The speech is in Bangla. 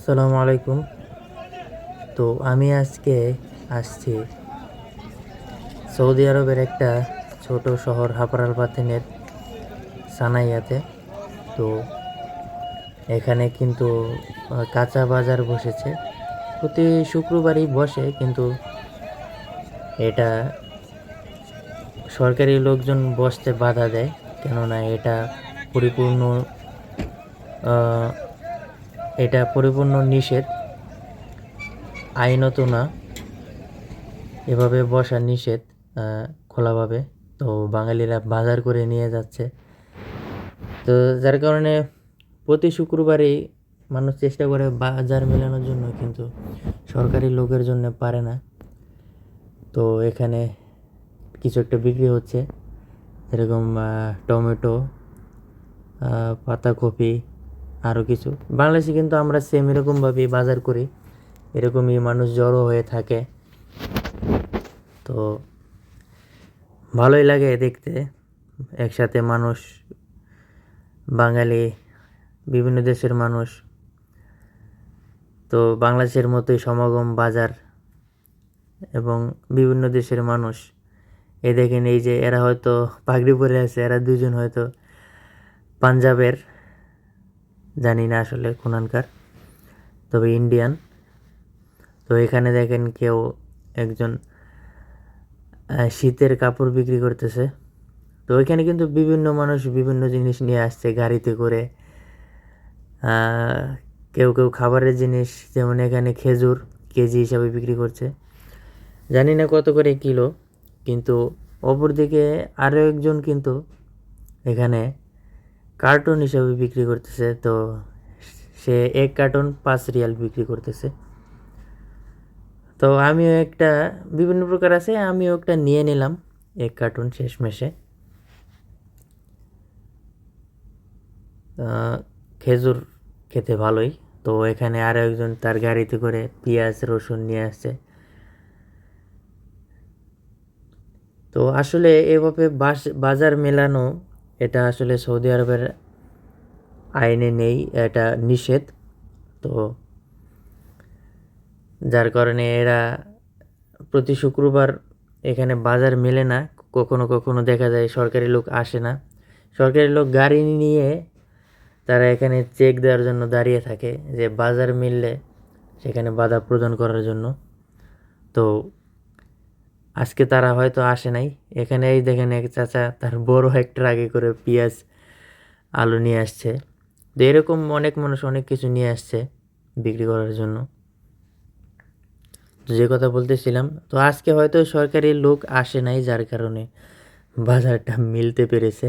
আসসালামু আলাইকুম। তো আমি আজকে আসছি সৌদি আরবের একটা ছোট শহর হাপারাল বাতিনের সানাইয়াতে। তো এখানে কিন্তু কাঁচা বাজার বসেছে, প্রতি শুক্রবারই বসে, কিন্তু এটা সরকারি লোকজন বসতে বাধা দেয়, কেননা পরিপূর্ণ আহ, এটা পরিপূর্ণ নিষেধ, আইনত না, এভাবে বসা নিষেধ খোলাভাবে। তো বাঙালিরা বাজার করে নিয়ে যাচ্ছে, তো যার কারণে প্রতি শুক্রবারই মানুষ চেষ্টা করে বাজার মেলানোর জন্য, কিন্তু সরকারি লোকের জন্য পারে না। তো এখানে কিছু একটা বিক্রি হচ্ছে, এরকম টমেটো, পাতাকপি, আরও কিছু। বাংলাদেশে কিন্তু আমরা সেম এরকমভাবেই বাজার করি, এরকমই মানুষ জড়ো হয়ে থাকে। তো ভালোই লাগে দেখতে, একসাথে মানুষ, বাঙালি, বিভিন্ন দেশের মানুষ। তো বাংলাদেশের মতোই সমাগম বাজার এবং বিভিন্ন দেশের মানুষ। দেখেন, এই যে এরা হয়তো পাগড়ি পরে আছে, এরা দুজন হয়তো পাঞ্জাবের, জানি না আসলে কোনানকার, তবে ইন্ডিয়ান। তো এখানে দেখেন কেউ একজন শীতের কাপড় বিক্রি করতেছে। তো এখানে কিন্তু বিভিন্ন মানুষ বিভিন্ন জিনিস নিয়ে আসছে গাড়িতে করে। কেউ কেউ খাবারের জিনিস, যেমন এখানে খেজুর কেজি হিসাবে বিক্রি করছে, জানি না কত করে কিলো। কিন্তু অপরদিকে আরও একজন কিন্তু এখানে কার্টুন হিসাবে বিক্রি করতেছে। তো সে এক কার্টুন 5 রিয়াল বিক্রি করতেছে। তো আমিও একটা, বিভিন্ন প্রকার আছে, আমিও একটা নিয়ে নিলাম এক কার্টুন শেষমেশে। খেজুর খেতে ভালোই। তো এখানে আরও একজন তার গাড়িতে করে পেঁয়াজ রসুন নিয়ে আসছে। তো আসলে এভাবে বাজার মেলানো, এটা আসলে সৌদি আরবের আইনে নেই, এটা নিষেধ। তো যার কারণে এরা প্রতি শুক্রবার এখানে বাজার মেলে না। কখনো কখনো দেখা যায় সরকারি লোক আসে না, সরকারি লোক গাড়ি নিয়ে তারা এখানে চেক দেওয়ার জন্য দাঁড়িয়ে থাকে, যে বাজার মিললে সেখানে বাধা প্রদান করার জন্য। তো আজকে তারা হয়তো আসে নাই। এখানে এই দেখেন, এক চাচা তার বড় একটা ট্রাকে করে পেঁয়াজ আলু নিয়ে আসছে। তো এরকম অনেক মানুষ অনেক কিছু নিয়ে আসছে বিক্রি করার জন্য। তো যে কথা বলতেছিলাম, তো আজকে হয়তো সরকারি লোক আসে নাই, যার কারণে বাজারটা মিলতে পেরেছে।